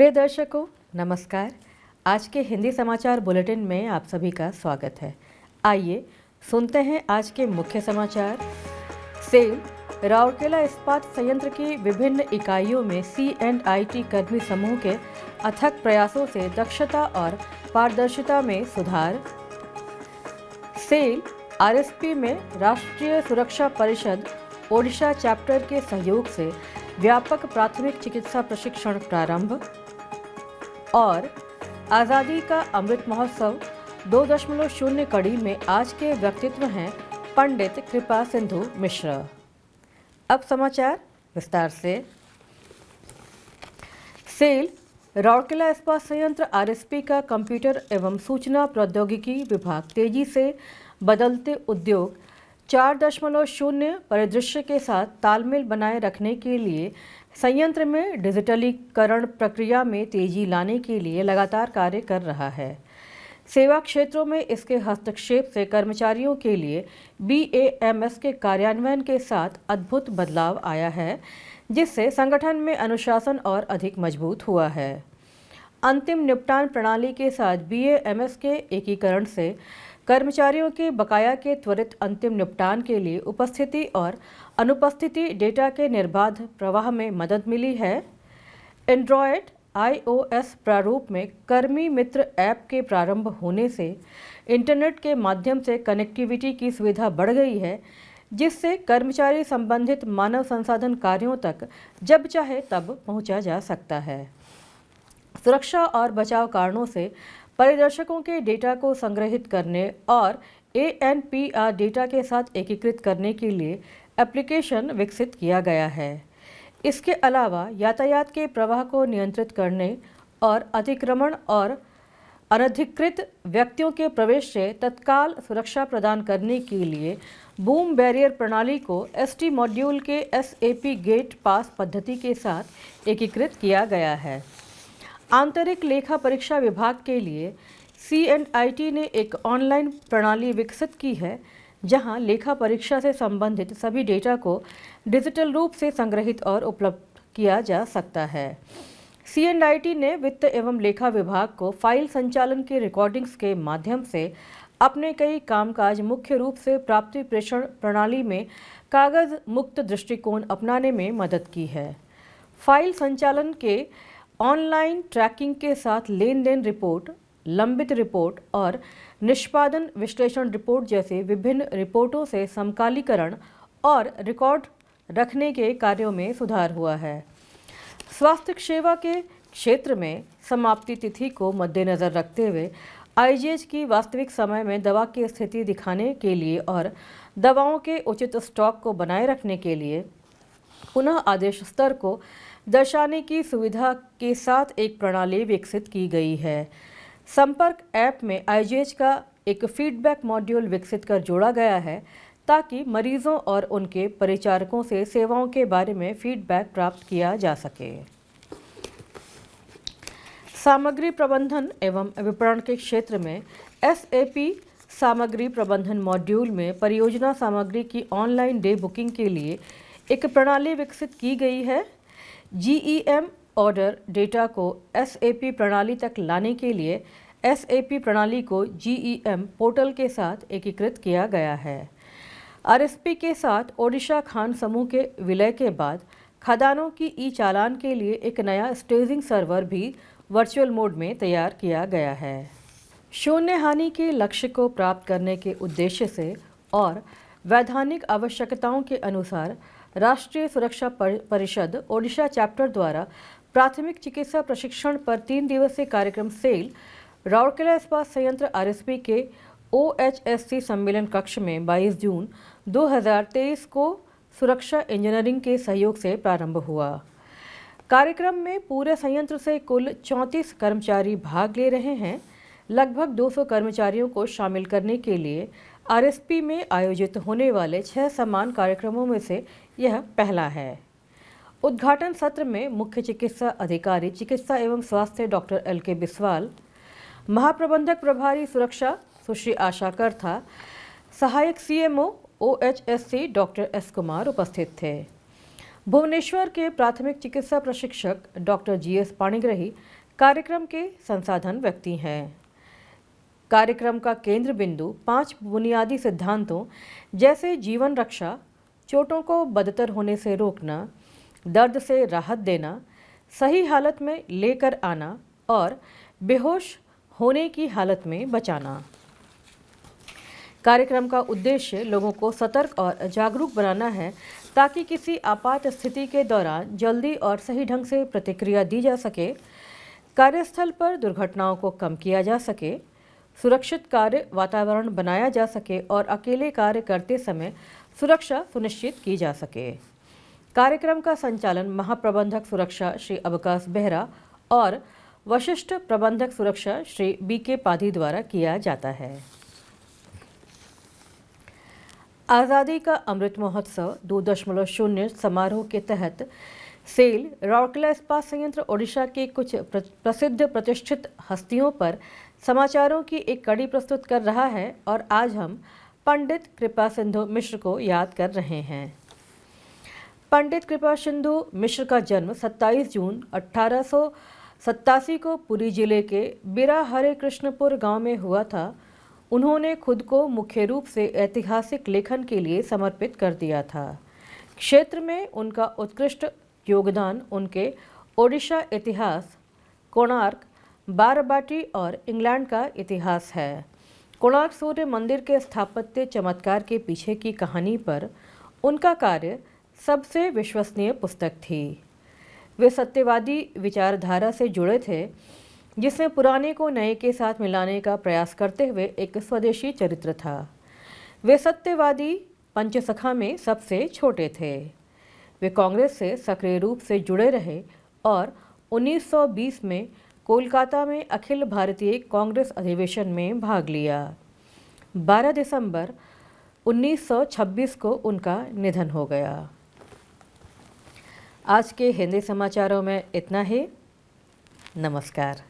प्रिय दर्शकों, नमस्कार। आज के हिंदी समाचार बुलेटिन में आप सभी का स्वागत है। आइए सुनते हैं आज के मुख्य समाचार। सेल राउरकेला इस्पात संयंत्र की विभिन्न इकाइयों में C&IT कर्मी समूह के अथक प्रयासों से दक्षता और पारदर्शिता में सुधार। सेल RSP में राष्ट्रीय सुरक्षा परिषद ओडिशा चैप्टर के सहयोग से व्यापक प्राथमिक चिकित्सा प्रशिक्षण प्रारंभ। और आज़ादी का अमृत महोत्सव 2.0 कड़ी में आज के व्यक्तित्व हैं पंडित कृपा सिंधु मिश्र। अब समाचार विस्तार से। सेल राउरकेला इस्पात संयंत्र RSP का कंप्यूटर एवं सूचना प्रौद्योगिकी विभाग तेजी से बदलते उद्योग 4.0 परिदृश्य के साथ तालमेल बनाए रखने के लिए संयंत्र में डिजिटलीकरण प्रक्रिया में तेजी लाने के लिए लगातार कार्य कर रहा है। सेवा क्षेत्रों में इसके हस्तक्षेप से कर्मचारियों के लिए BAMS के कार्यान्वयन के साथ अद्भुत बदलाव आया है, जिससे संगठन में अनुशासन और अधिक मजबूत हुआ है। अंतिम निपटान प्रणाली के साथ BAMS के एकीकरण से कर्मचारियों के बकाया के त्वरित अंतिम निपटान के लिए उपस्थिति और अनुपस्थिति डेटा के निर्बाध प्रवाह में मदद मिली है। एंड्रॉयड iOS प्रारूप में कर्मी मित्र ऐप के प्रारंभ होने से इंटरनेट के माध्यम से कनेक्टिविटी की सुविधा बढ़ गई है, जिससे कर्मचारी संबंधित मानव संसाधन कार्यों तक जब चाहे तब पहुंचा जा सकता है। सुरक्षा और बचाव कारणों से परिदर्शकों के डेटा को संग्रहित करने और ANPR डेटा के साथ एकीकृत करने के लिए एप्लीकेशन विकसित किया गया है। इसके अलावा यातायात के प्रवाह को नियंत्रित करने और अतिक्रमण और अनधिकृत व्यक्तियों के प्रवेश से तत्काल सुरक्षा प्रदान करने के लिए बूम बैरियर प्रणाली को ST मॉड्यूल के SAP गेट पास पद्धति के साथ एकीकृत किया गया है। आंतरिक लेखा परीक्षा विभाग के लिए C&IT ने एक ऑनलाइन प्रणाली विकसित की है, जहां लेखा परीक्षा से संबंधित सभी डेटा को डिजिटल रूप से संग्रहित और उपलब्ध किया जा सकता है। C&IT ने वित्त एवं लेखा विभाग को फाइल संचालन की रिकॉर्डिंग्स के माध्यम से अपने कई कामकाज मुख्य रूप से प्राप्ति प्रेषण प्रणाली में कागज मुक्त दृष्टिकोण अपनाने में मदद की है। फाइल संचालन के ऑनलाइन ट्रैकिंग के साथ लेन देन रिपोर्ट, लंबित रिपोर्ट और निष्पादन विश्लेषण रिपोर्ट जैसे विभिन्न रिपोर्टों से समकालीकरण और रिकॉर्ड रखने के कार्यों में सुधार हुआ है। स्वास्थ्य सेवा के क्षेत्र में समाप्ति तिथि को मद्देनजर रखते हुए IGH की वास्तविक समय में दवा की स्थिति दिखाने के लिए और दवाओं के उचित स्टॉक को बनाए रखने के लिए पुनः आदेश स्तर को दर्शाने की सुविधा के साथ एक प्रणाली विकसित की गई है। संपर्क ऐप में IGH का एक फीडबैक मॉड्यूल विकसित कर जोड़ा गया है, ताकि मरीजों और उनके परिचारकों से सेवाओं के बारे में फीडबैक प्राप्त किया जा सके। सामग्री प्रबंधन एवं विपणन के क्षेत्र में SAP सामग्री प्रबंधन मॉड्यूल में परियोजना सामग्री की ऑनलाइन डे बुकिंग के लिए एक प्रणाली विकसित की गई है। GEM ऑर्डर डेटा को SAP प्रणाली तक लाने के लिए SAP प्रणाली को GEM पोर्टल के साथ एकीकृत किया गया है। RSP के साथ ओडिशा खान समूह के विलय के बाद खदानों की चालान के लिए एक नया स्टेजिंग सर्वर भी वर्चुअल मोड में तैयार किया गया है। शून्य हानि के लक्ष्य को प्राप्त करने के उद्देश्य से और वैधानिक आवश्यकताओं के अनुसार राष्ट्रीय सुरक्षा परिषद ओडिशा चैप्टर द्वारा प्राथमिक चिकित्सा प्रशिक्षण पर 3 दिवसीय कार्यक्रम सेल राउरकेला इस्पात संयंत्र RSP के OHSC सम्मेलन कक्ष में 22 जून 2023 को सुरक्षा इंजीनियरिंग के सहयोग से प्रारंभ हुआ। कार्यक्रम में पूरे संयंत्र से कुल 34 कर्मचारी भाग ले रहे हैं। लगभग 200 कर्मचारियों को शामिल करने के लिए RSP में आयोजित होने वाले 6 समान कार्यक्रमों में से यह पहला है। उद्घाटन सत्र में मुख्य चिकित्सा अधिकारी चिकित्सा एवं स्वास्थ्य डॉक्टर LK बिस्वाल, महाप्रबंधक प्रभारी सुरक्षा सुश्री आशा करथा, सहायक CMO OHSC doctor S Kumar उपस्थित थे। भुवनेश्वर के प्राथमिक चिकित्सा प्रशिक्षक डॉक्टर GS पाणिग्राही कार्यक्रम के संसाधन व्यक्ति हैं। कार्यक्रम का केंद्र बिंदु 5 बुनियादी सिद्धांतों जैसे जीवन रक्षा, चोटों को बदतर होने से रोकना, दर्द से राहत देना, सही हालत में लेकर आना और बेहोश होने की हालत में बचाना। कार्यक्रम का उद्देश्य लोगों को सतर्क और जागरूक बनाना है ताकि किसी आपात स्थिति के दौरान जल्दी और सही ढंग से प्रतिक्रिया दी जा सके, कार्यस्थल पर दुर्घटनाओं को कम किया जा सके, सुरक्षित कार्य वातावरण बनाया जा सके और अकेले कार्य करते समय सुरक्षा सुनिश्चित की जा सके। कार्यक्रम का संचालन महाप्रबंधक सुरक्षा श्री अवकाश बेहरा और वशिष्ठ प्रबंधक सुरक्षा श्री BK पाधी द्वारा किया जाता है। आज़ादी का अमृत महोत्सव 2.0 समारोह के तहत सेल राउरकेला इस्पात संयंत्र ओडिशा के कुछ प्रसिद्ध प्रतिष्ठित हस्तियों पर समाचारों की एक कड़ी प्रस्तुत कर रहा है और आज हम पंडित कृपा सिंधु मिश्र को याद कर रहे हैं। पंडित कृपा सिंधु मिश्र का जन्म 27 जून 1887 को पुरी जिले के बिरा हरे कृष्णपुर गांव में हुआ था। उन्होंने खुद को मुख्य रूप से ऐतिहासिक लेखन के लिए समर्पित कर दिया था। क्षेत्र में उनका उत्कृष्ट योगदान उनके ओडिशा इतिहास, कोणार्क, बाराबाटी और इंग्लैंड का इतिहास है। कोणार्क सूर्य मंदिर के स्थापत्य चमत्कार के पीछे की कहानी पर उनका कार्य सबसे विश्वसनीय पुस्तक थी। वे सत्यवादी विचारधारा से जुड़े थे, जिसमें पुराने को नए के साथ मिलाने का प्रयास करते हुए एक स्वदेशी चरित्र था। वे सत्यवादी पंचसखा में सबसे छोटे थे। वे कांग्रेस से सक्रिय रूप से जुड़े रहे और 1920 में कोलकाता में अखिल भारतीय कांग्रेस अधिवेशन में भाग लिया। 12 दिसंबर 1926 को उनका निधन हो गया। आज के हिंदी समाचारों में इतना ही। नमस्कार।